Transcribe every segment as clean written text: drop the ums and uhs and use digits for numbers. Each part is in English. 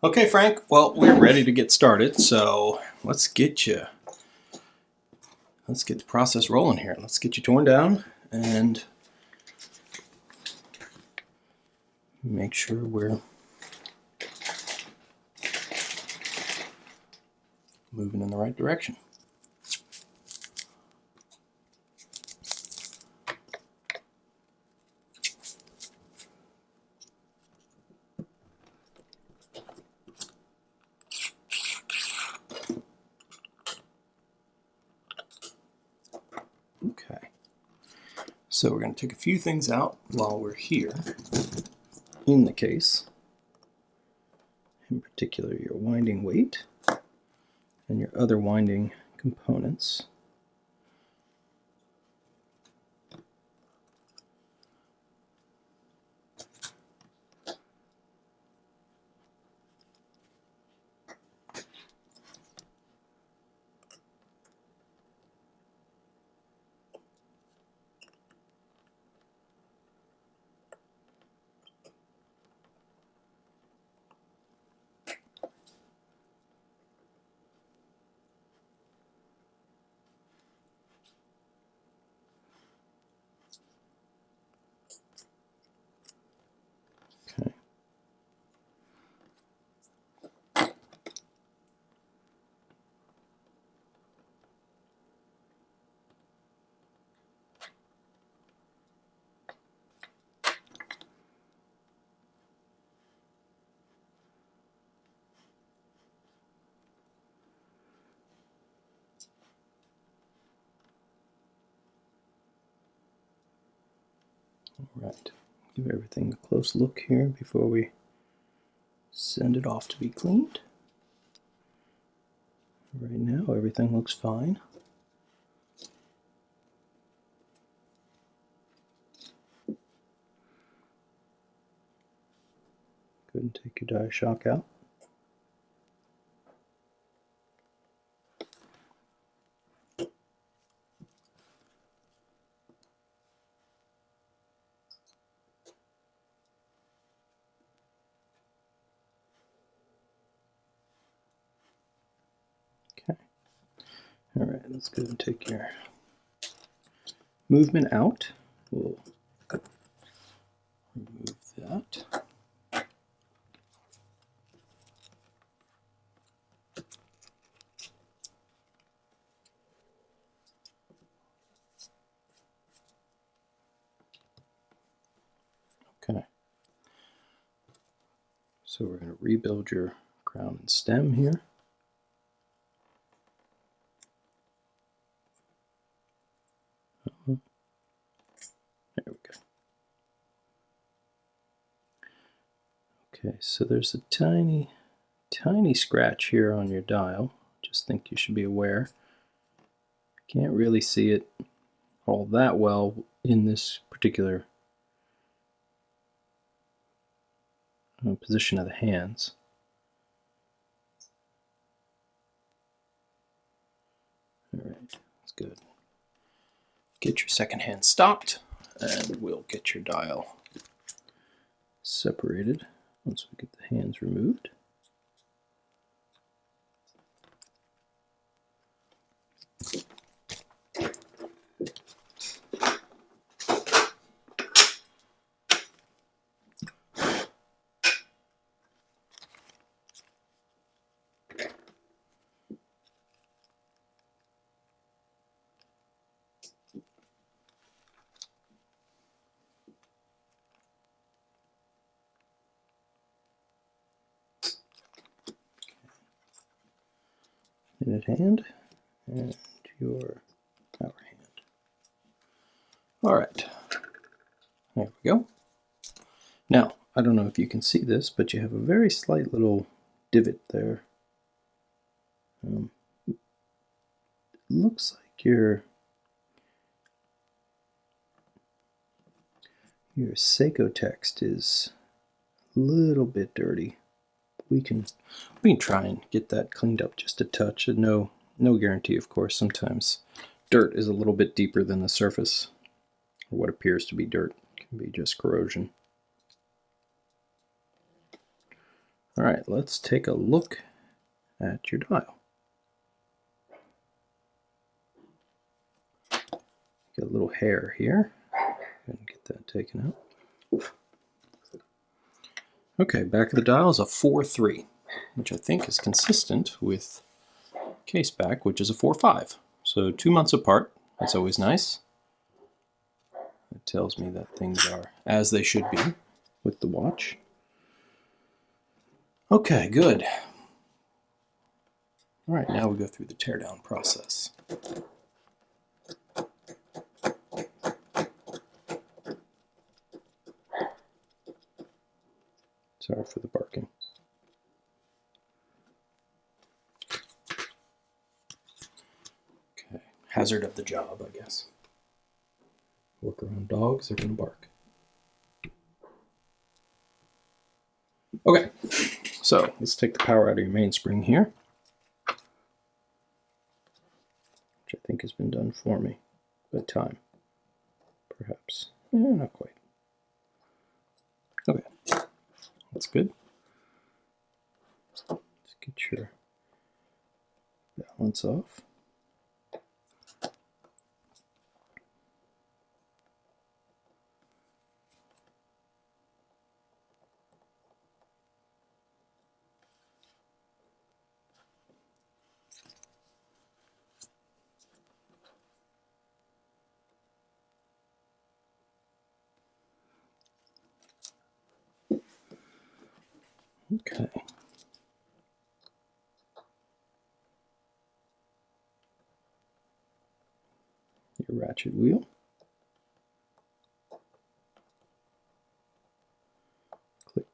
Okay, Frank, well, we're ready to get started, so let's get the process rolling here. Let's get you torn down and make sure we're moving in the right direction. Okay, so we're going to take a few things out while we're here in the case. In particular, your winding weight and your other winding components. Okay. All right, give everything a close look here before we send it off to be cleaned. Right now, everything looks fine. Go ahead and take your die shock out. Okay. All right, let's go ahead and take your movement out. We'll remove that. Okay. So we're going to rebuild your crown and stem here. There we go. Okay, so there's a tiny scratch here on your dial. Just think you should be aware. Can't really see it all that well in this particular position of the hands. All right, that's good. Get your second hand stopped, and we'll get your dial separated once we get the hands removed. Minute hand and your power hand. All right, there we go. Now, I don't know if you can see this, but you have a very slight little divot there. It looks like your Seiko text is a little bit dirty. We can try and get that cleaned up just a touch. No guarantee, of course. Sometimes dirt is a little bit deeper than the surface, or what appears to be dirt. It can be just corrosion. All right, let's take a look at your dial. Got a little hair here. Gonna get that taken out. Okay, back of the dial is a 4-3, which I think is consistent with case back, which is a 4-5. So 2 months apart. That's always nice. It tells me that things are as they should be with the watch. Okay, good. All right, now we go through the teardown process. Sorry for the barking. Okay, hazard of the job, I guess. Work around dogs, they're gonna bark. Okay, so let's take the power out of your mainspring here, which I think has been done for me by time, perhaps. Not quite. Okay, that's good. Let's get your balance off. Okay. Your ratchet wheel. Click.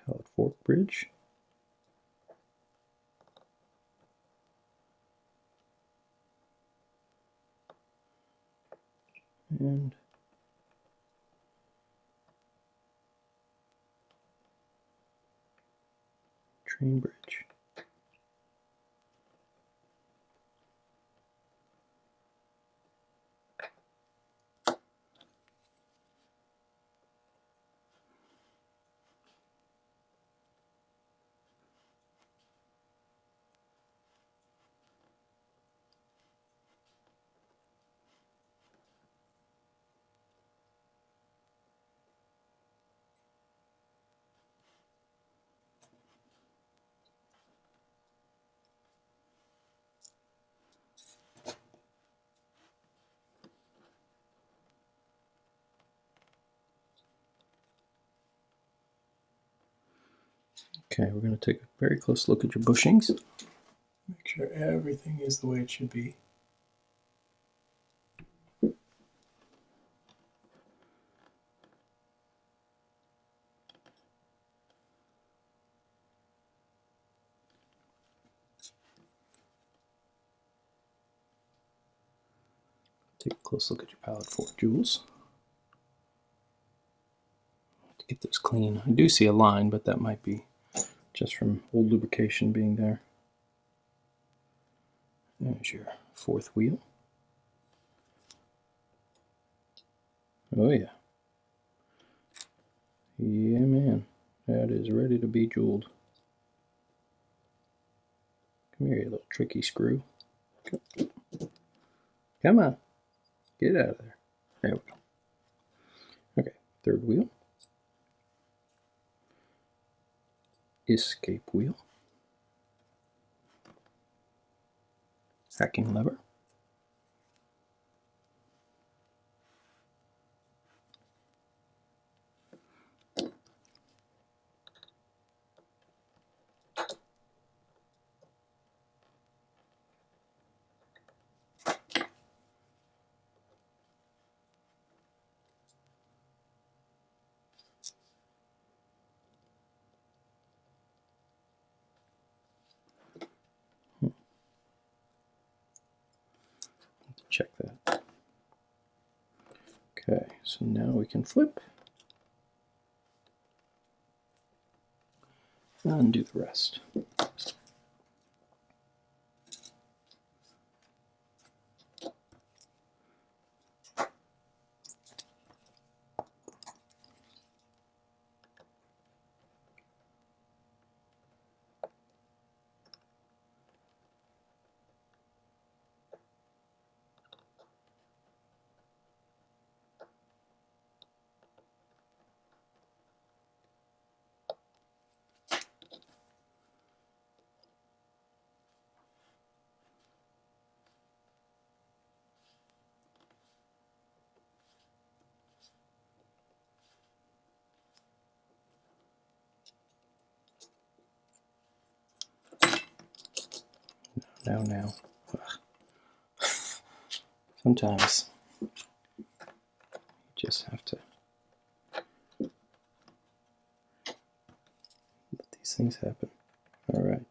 Pallet fork bridge. And train bridge. Okay, we're going to take a very close look at your bushings. Make sure everything is the way it should be. Take a close look at your pallet fork jewels. To get those clean. I do see a line, but that might be just from old lubrication being there. There's your fourth wheel. Oh yeah. Yeah, man. That is ready to be jeweled. Come here, you little tricky screw. Come on. Get out of there. There we go. Okay, third wheel. Escape wheel. Hacking lever. Check that. Okay, so now we can flip and do the rest. Now. Ugh. Sometimes you just have to let these things happen. All right.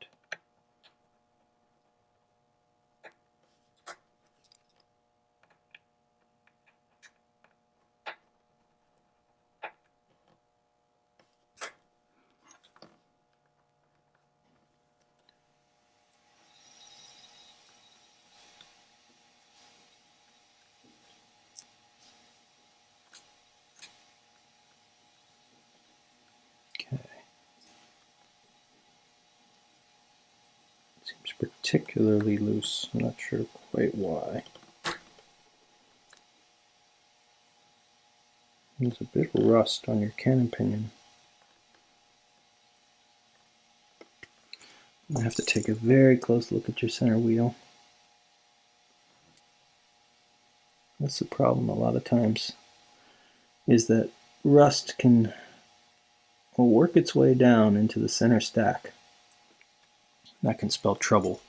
Okay. Seems particularly loose. I'm not sure quite why. There's a bit of rust on your cannon pinion. You have to take a very close look at your center wheel. That's the problem a lot of times, is that rust will work its way down into the center stack. That can spell trouble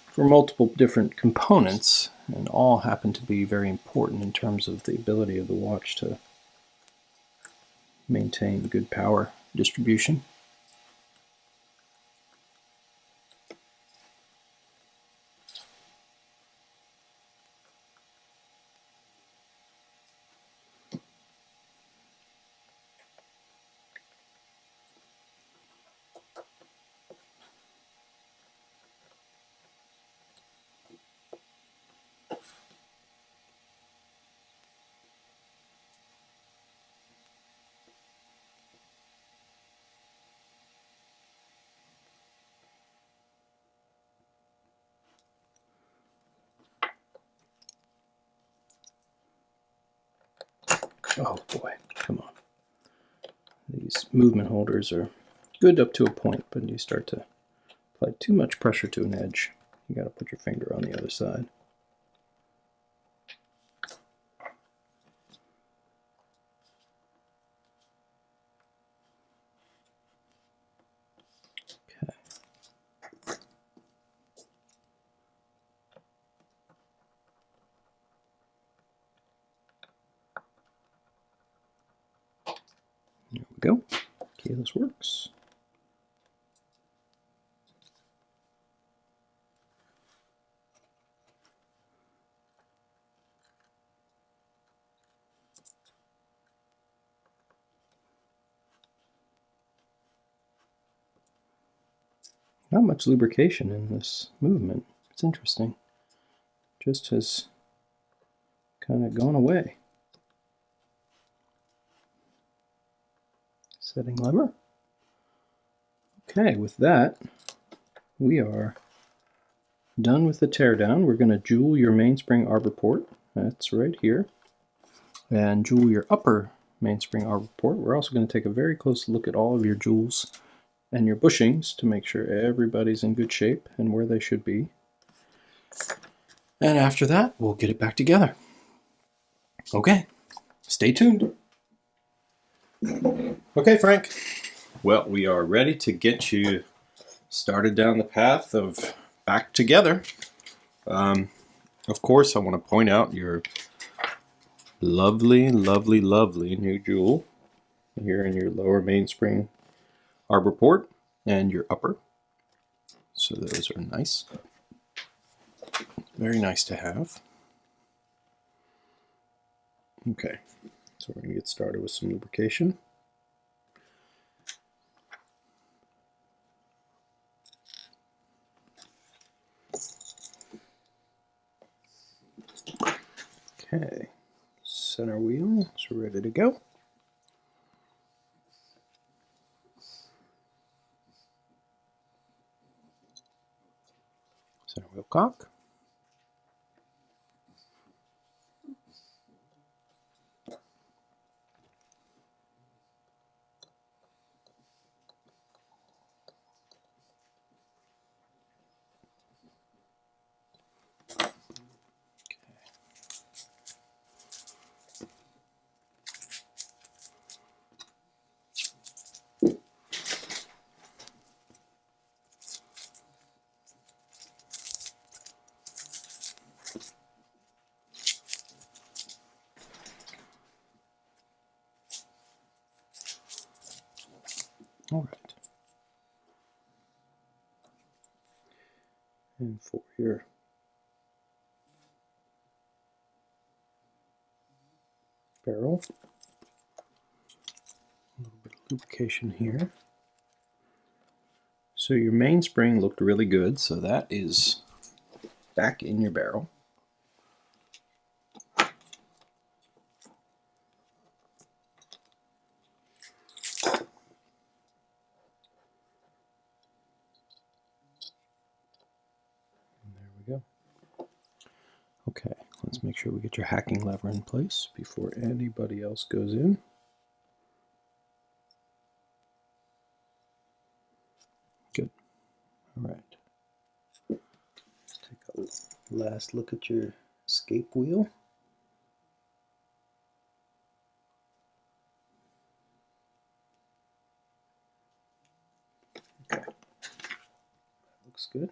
for multiple different components, and all happen to be very important in terms of the ability of the watch to maintain good power distribution. Oh boy, come on. These movement holders are good up to a point, but you start to apply too much pressure to an edge. You got to put your finger on the other side. Okay. There we go. Keyless works. Not much lubrication in this movement. It's interesting. Just has kind of gone away. Setting lever. Okay, with that, we are done with the teardown. We're going to jewel your mainspring arbor port. That's right here. And jewel your upper mainspring arbor port. We're also going to take a very close look at all of your jewels and your bushings to make sure everybody's in good shape and where they should be. And after that, we'll get it back together. Okay, stay tuned. Okay, Frank. Well, we are ready to get you started down the path of back together. Of course, I want to point out your lovely, lovely, lovely new jewel here in your lower mainspring arbor port and your upper. So those are nice. Very nice to have. Okay, so we're going to get started with some lubrication. Okay, center wheel is ready to go. Center wheel cock. And for your barrel, a little bit of lubrication here. So your mainspring looked really good, so that is back in your barrel. And there we go. Okay, let's make sure we get your hacking lever in place before anybody else goes in. Good. All right. Let's take a last look at your escape wheel. Okay, that looks good.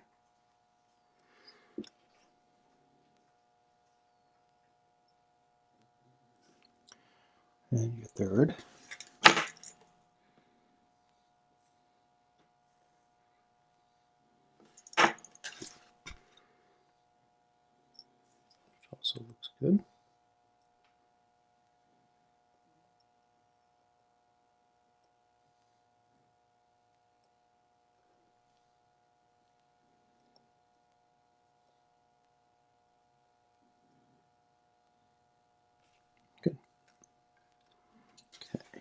And your third. Also looks good. Good. Okay.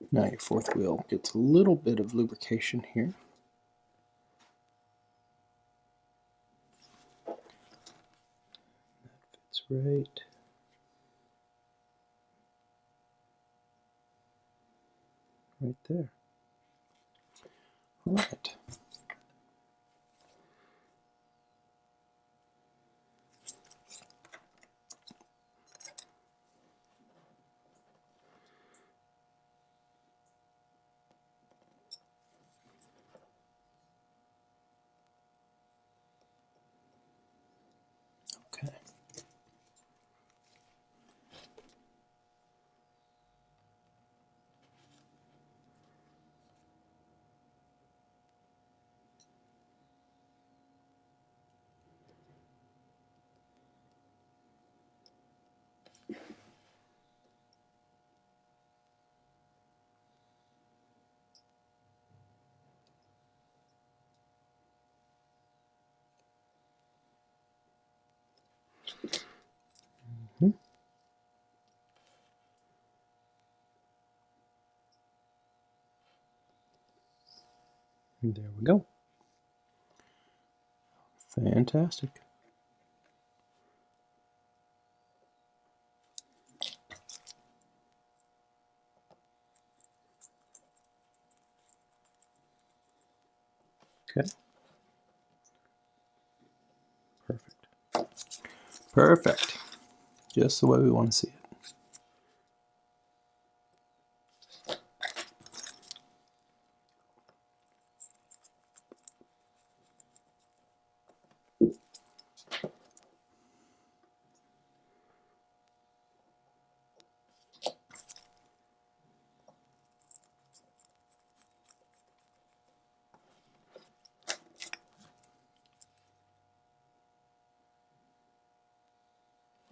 Now your fourth wheel gets a little bit of lubrication here. That fits right there. All right. Okay. Mm-hmm. And there we go. Fantastic. Okay. Perfect. Perfect. Just the way we want to see it.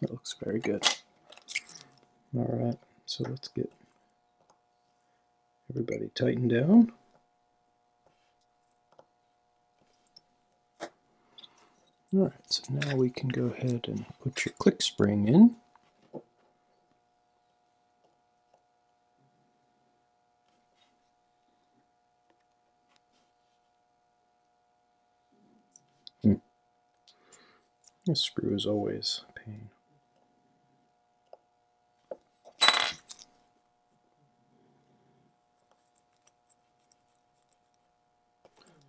It looks very good. All right, so let's get everybody tightened down. All right, so now we can go ahead and put your click spring in. This screw is always a pain.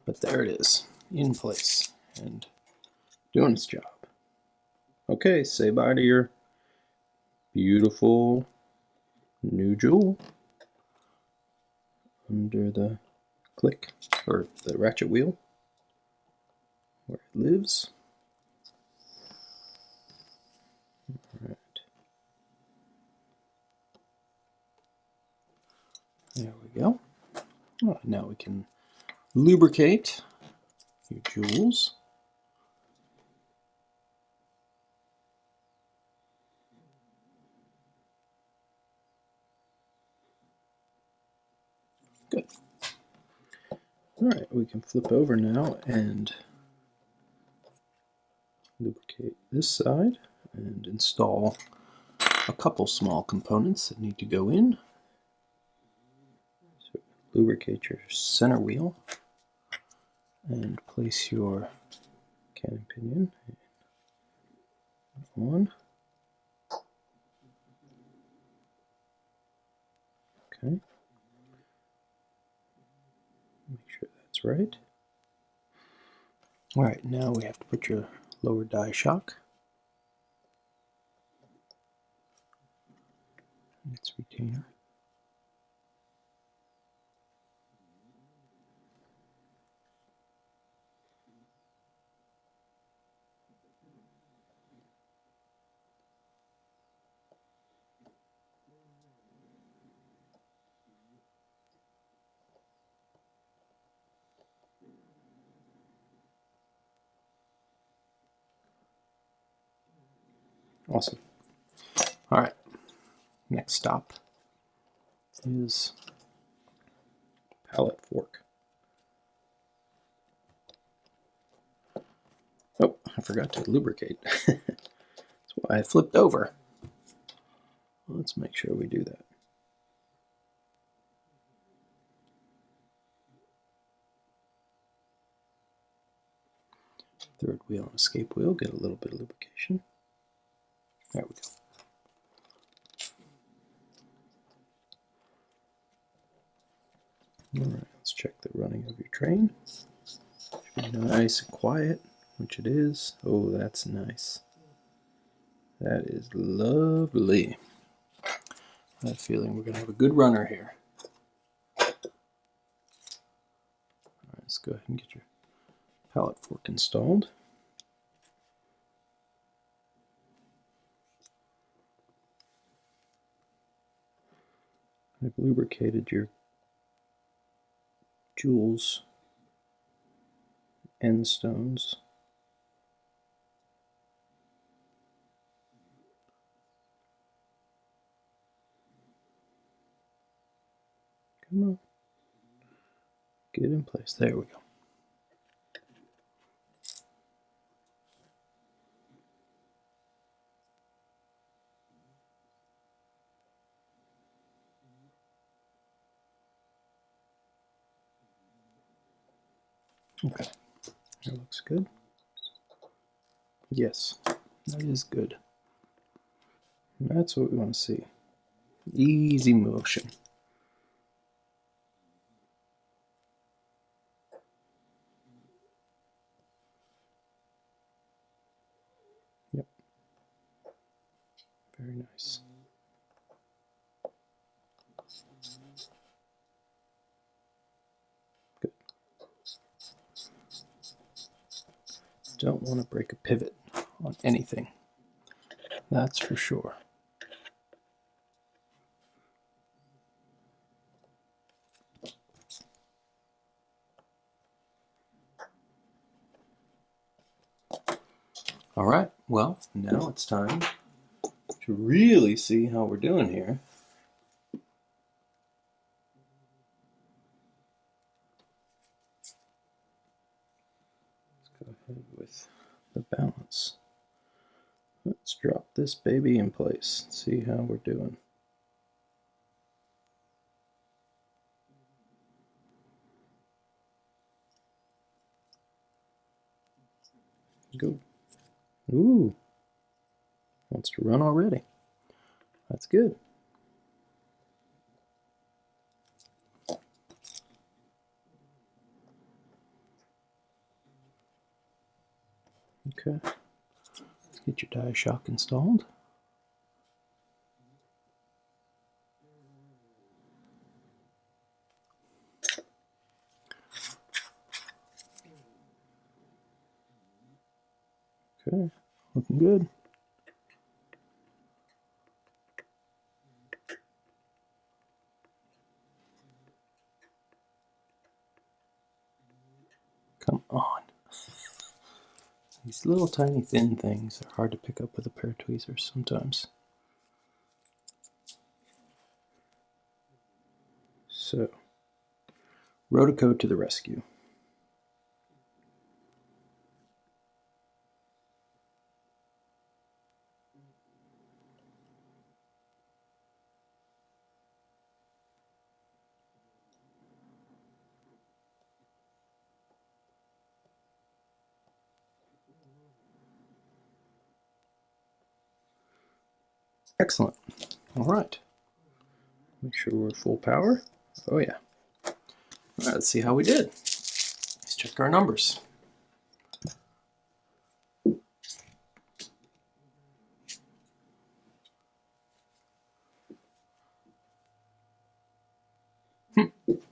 But there it is, in place and doing its job. Okay, say bye to your beautiful new jewel. under the click, or the ratchet wheel, where it lives. All right. There we go. All right, now we can lubricate your jewels. Good. All right, we can flip over now and lubricate this side and install a couple small components that need to go in. So lubricate your center wheel and place your cannon pinion on. Okay. Make sure that's right. All right, now we have to put your lower die shock in its retainer. Awesome. All right, next stop is pallet fork. Oh, I forgot to lubricate. That's why I flipped over. Let's make sure we do that. Third wheel and escape wheel, get a little bit of lubrication. There we go. All right, let's check the running of your train. Should be nice and quiet, which it is. Oh, that's nice. That is lovely. I have a feeling we're going to have a good runner here. All right, let's go ahead and get your pallet fork installed. I've lubricated your jewels end stones. Come on. Get in place. There we go. Okay. That looks good. Yes, that is good. And that's what we want to see. Easy motion. Yep. Very nice. Good. Don't want to break a pivot on anything. That's for sure. All right, well, now it's time to really see how we're doing here. Let's go ahead with the balance. Let's drop this baby in place, see how we're doing. Go. Ooh, wants to run already. That's good. Okay, let's get your die shock installed. Okay, looking good. Come on. These little tiny thin things are hard to pick up with a pair of tweezers sometimes. So, Rotico to the rescue. Excellent. All right. Make sure we're full power. Oh yeah. All right, let's see how we did. Let's check our numbers.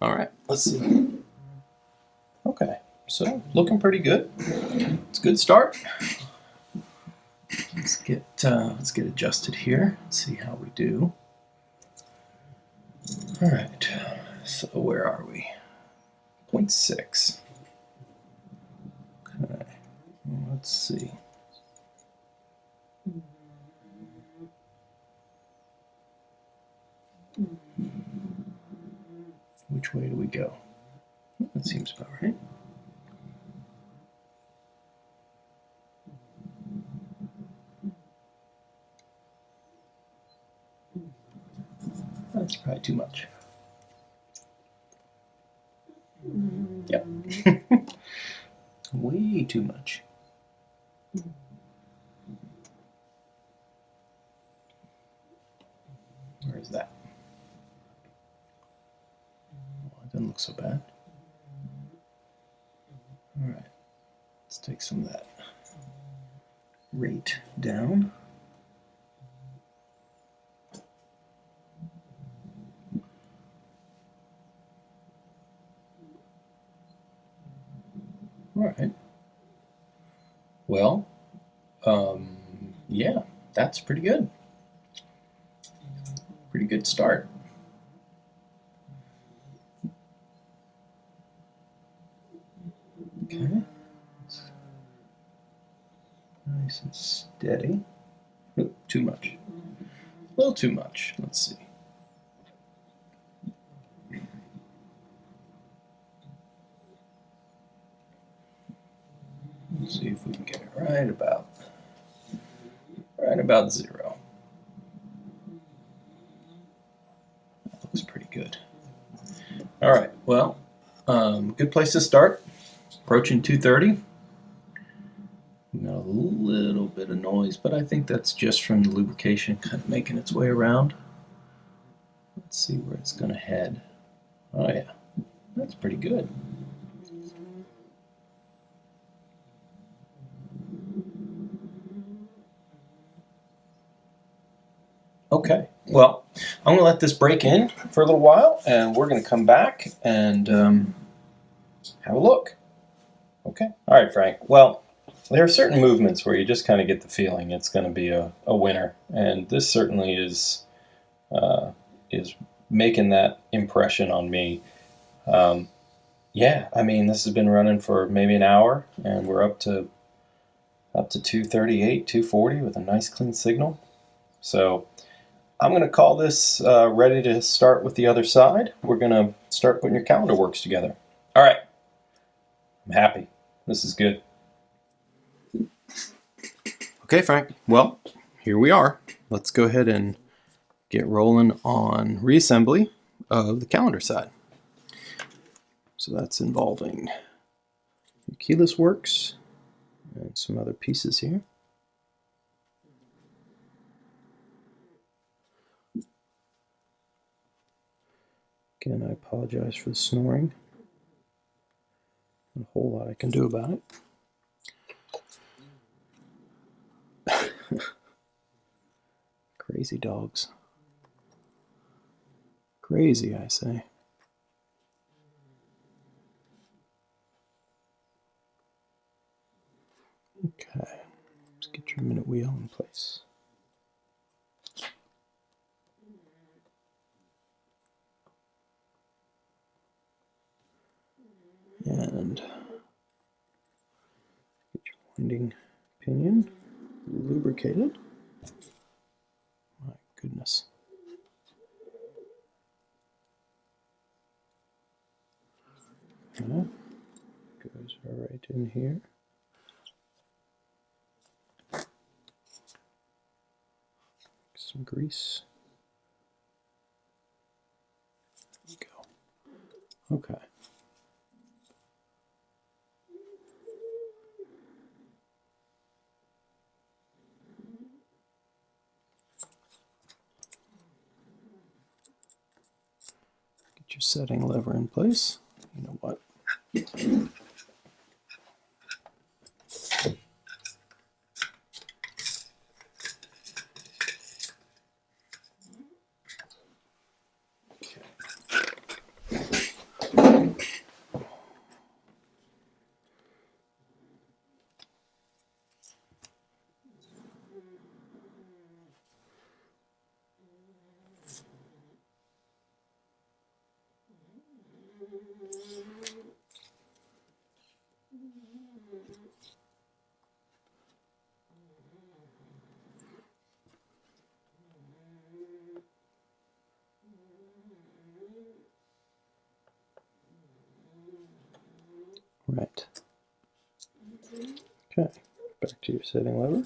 All right, let's see. Okay, so looking pretty good. It's a good start. Let's get adjusted here. Let's see how we do. All right. So where are we? 0.6. Okay. Let's see. Which way do we go? That seems about right. That's probably too much. Yep. Way too much. Where is that? Oh, it doesn't look so bad. All right. Let's take some of that rate down. All right. Well, yeah, that's pretty good. Pretty good start. Okay. Nice and steady. Ooh, too much. A little too much. Let's see. Let's see if we can get it right about 0. That looks pretty good. All right. Well, good place to start. Approaching 2:30. We got a little bit of noise, but I think that's just from the lubrication kind of making its way around. Let's see where it's going to head. Oh yeah, that's pretty good. Okay, well, I'm going to let this break in for a little while, and we're going to come back and have a look. Okay, all right, Frank. Well, there are certain movements where you just kind of get the feeling it's going to be a winner, and this certainly is making that impression on me. Yeah, I mean, this has been running for maybe an hour, and we're up to 238, 240 with a nice clean signal. So I'm going to call this ready to start with the other side. We're going to start putting your calendar works together. All right. I'm happy. This is good. Okay, Frank. Well, here we are. Let's go ahead and get rolling on reassembly of the calendar side. So that's involving your keyless works and some other pieces here. Again, I apologize for the snoring. Not a whole lot I can do about it. Crazy dogs. Crazy, I say. Okay. Get your minute wheel in place. And get your winding pinion lubricated. My goodness. Okay. Goes right in here. Some grease. There we go. Okay. Get your setting lever in place. You know what? Right. Okay, back to your setting lever.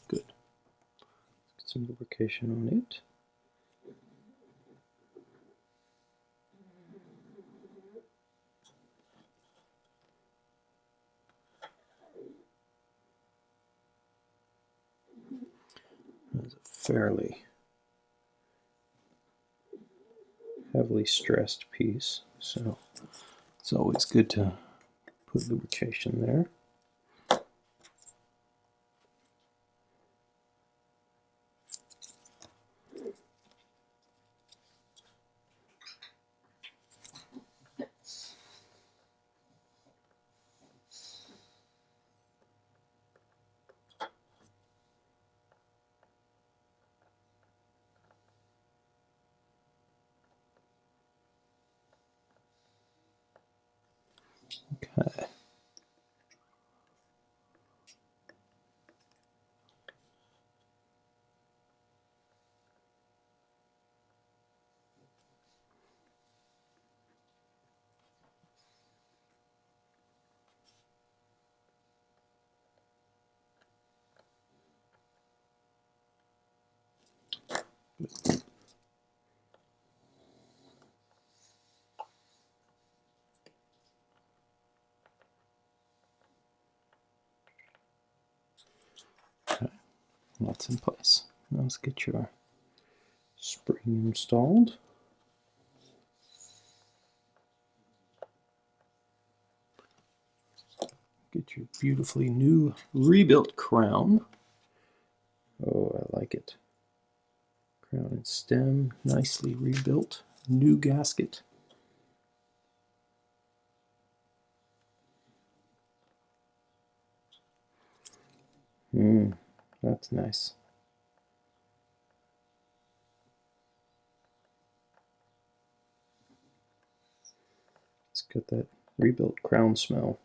Good. Get some lubrication on it. That's a fairly heavily stressed piece, so it's always good to put lubrication there. Okay. Okay, that's in place. Now let's get your spring installed. Get your beautifully new rebuilt crown. Oh, I like it. Crown and stem, nicely rebuilt. New gasket. That's nice. It's got that rebuilt crown smell.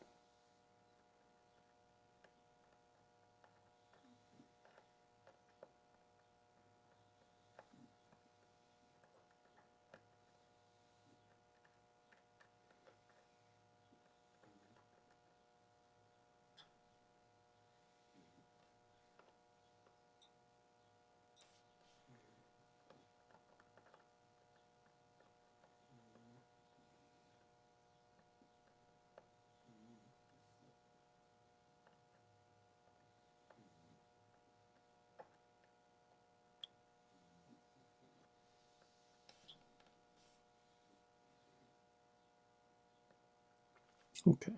Okay.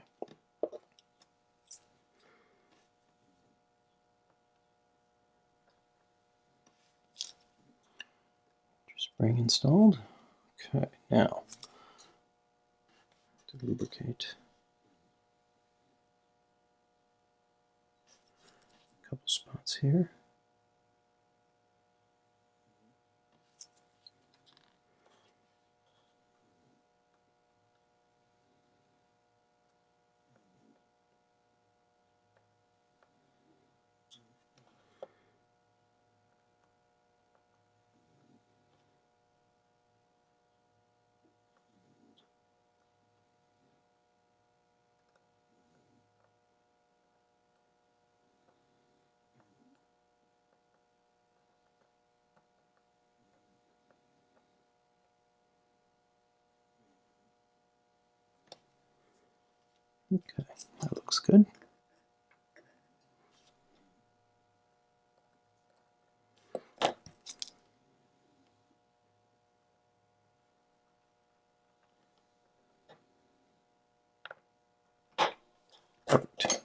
Spring installed. Okay, now to lubricate. A couple spots here. Okay, that looks good. Perfect.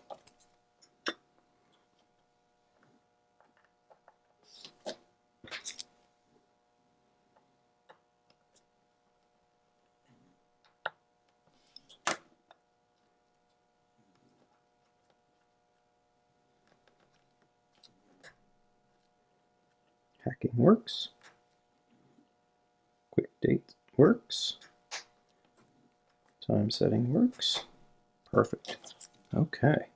Hacking works. Quick date works. Time setting works. Perfect. Okay.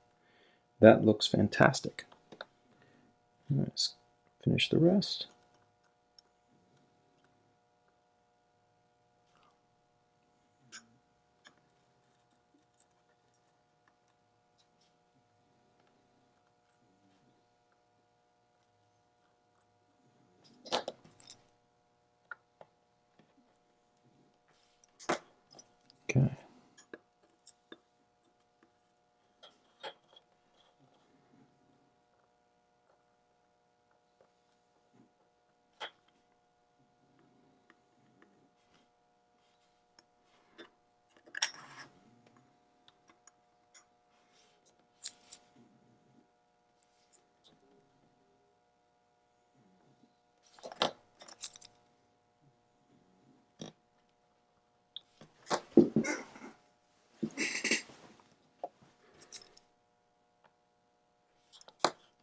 That looks fantastic. Let's finish the rest. Okay.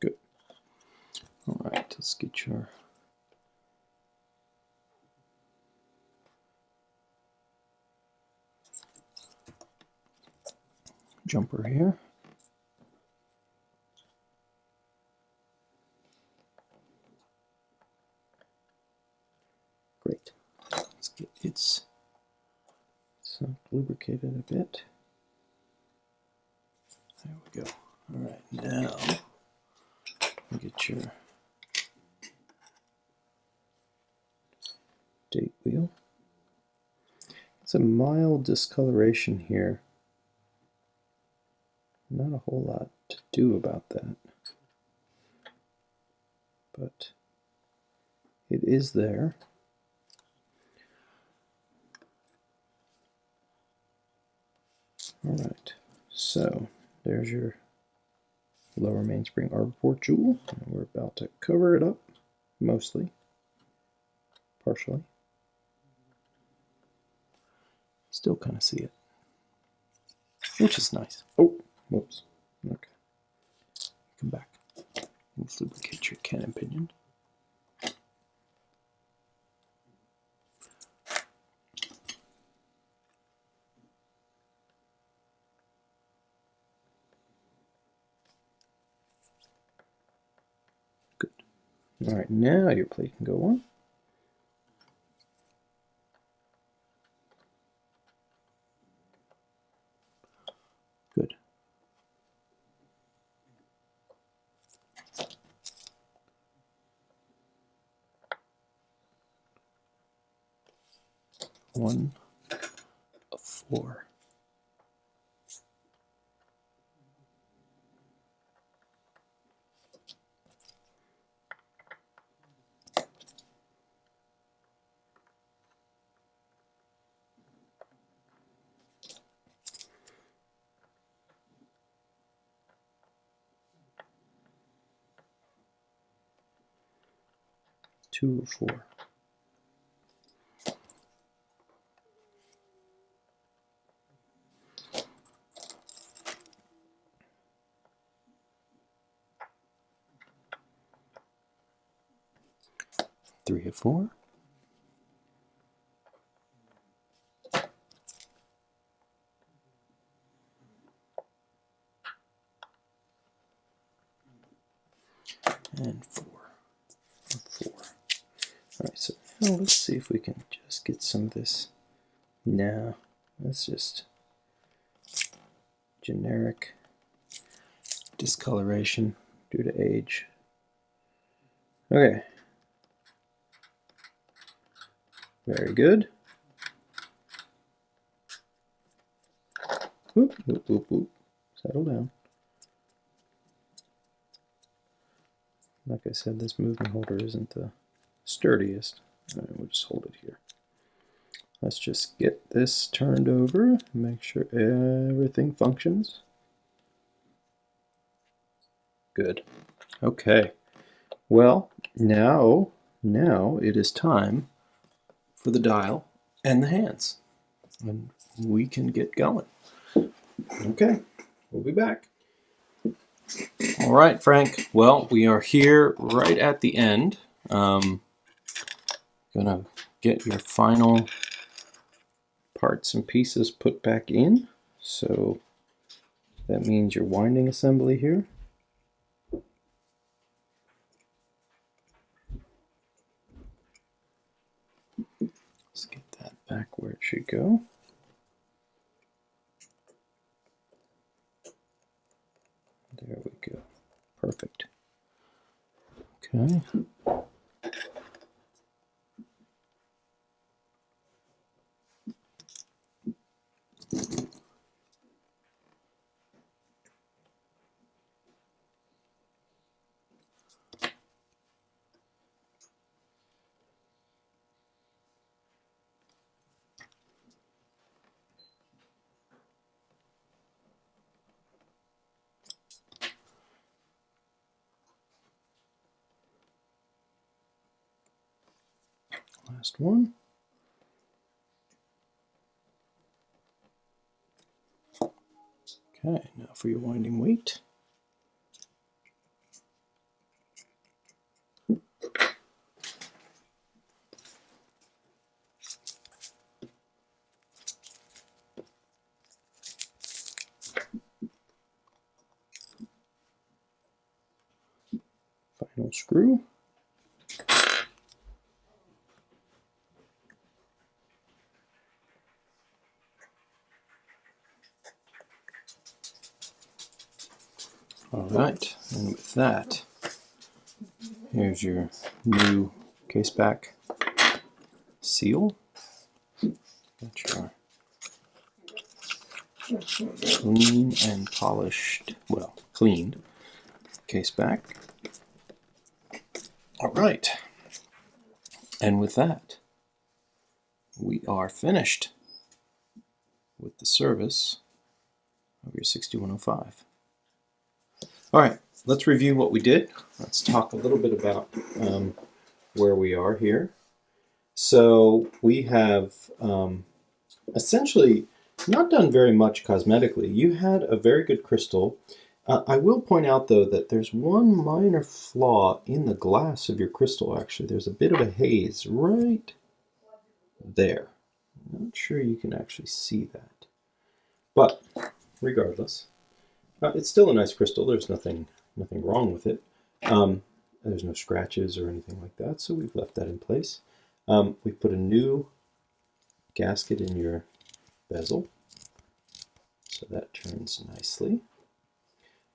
Good. All right, let's get your jumper here. Great. Let's get its lubricated a bit. There we go. All right, now get your date wheel. It's a mild discoloration here. Not a whole lot to do about that, but it is there. All right, so there's your lower mainspring arbor port jewel, and we're about to cover it up, mostly, partially. Still kind of see it, which is nice. Oh, whoops. Okay, come back. Let's lubricate your cannon pinion. Good. All right, now your plate can go on. Good. One of 4. Two of 4. 3 of 4. And 4 of 4. Alright, so now let's see if we can just get some of this. No, that's just generic discoloration due to age. Okay. Very good. Whoop, whoop, whoop, whoop. Settle down. Like I said, this moving holder isn't the sturdiest. We'll just hold it here. Let's just get this turned over and make sure everything functions. Good. Okay. Well, now it is time for the dial and the hands. And we can get going. Okay, we'll be back. All right, Frank. Well, we are here right at the end. Gonna get your final parts and pieces put back in. So that means your winding assembly here. Let's get that back where it should go. There we go. Perfect. Okay. Last one. Okay, now for your winding weight. Final screw. All right, and with that, here's your new case back seal. Got your clean and polished, well, cleaned case back. All right, and with that, we are finished with the service of your 6105. All right, let's review what we did. Let's talk a little bit about where we are here. So we have essentially not done very much cosmetically. You had a very good crystal. I will point out, though, that there's one minor flaw in the glass of your crystal, actually. There's a bit of a haze right there. I'm not sure you can actually see that. But regardless, it's still a nice crystal. There's nothing wrong with it. There's no scratches or anything like that, so we've left that in place. We put a new gasket in your bezel, so that turns nicely.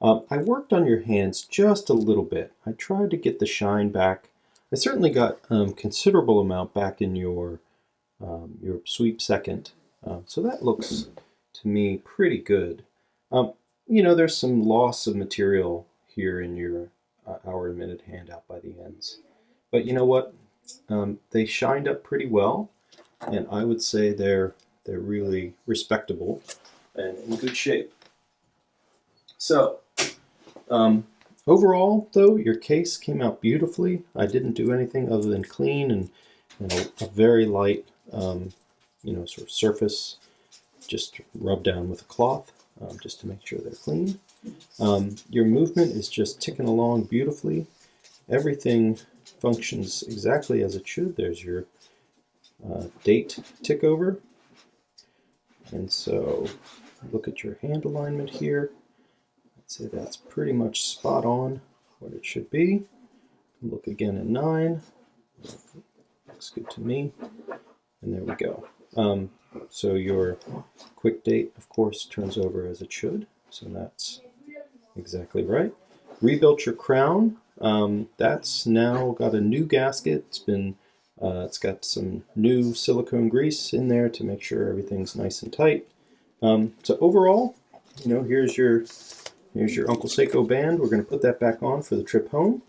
I worked on your hands just a little bit. I tried to get the shine back. I certainly got considerable amount back in your sweep second, so that looks to me pretty good. You know, there's some loss of material here in your hour and minute handout by the ends, but you know what? They shined up pretty well, and I would say they're really respectable and in good shape. So overall, though, your case came out beautifully. I didn't do anything other than clean and a very light, you know, sort of surface, just rub down with a cloth, just to make sure they're clean. Your movement is just ticking along beautifully. Everything functions exactly as it should. There's your date tick over. And so look at your hand alignment here. I'd say that's pretty much spot on what it should be. Look again at 9. Looks good to me. And there we go. So your quick date, of course, turns over as it should. So that's exactly right. Rebuilt your crown. That's now got a new gasket. It's got some new silicone grease in there to make sure everything's nice and tight. So overall, here's your Uncle Seiko band. We're going to put that back on for the trip home.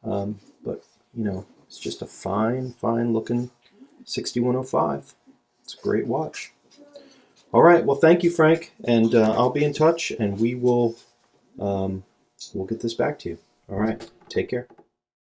But it's just a fine looking 6105. It's a great watch. All right. Well, thank you, Frank, and I'll be in touch, and we'll get this back to you. All right. Take care.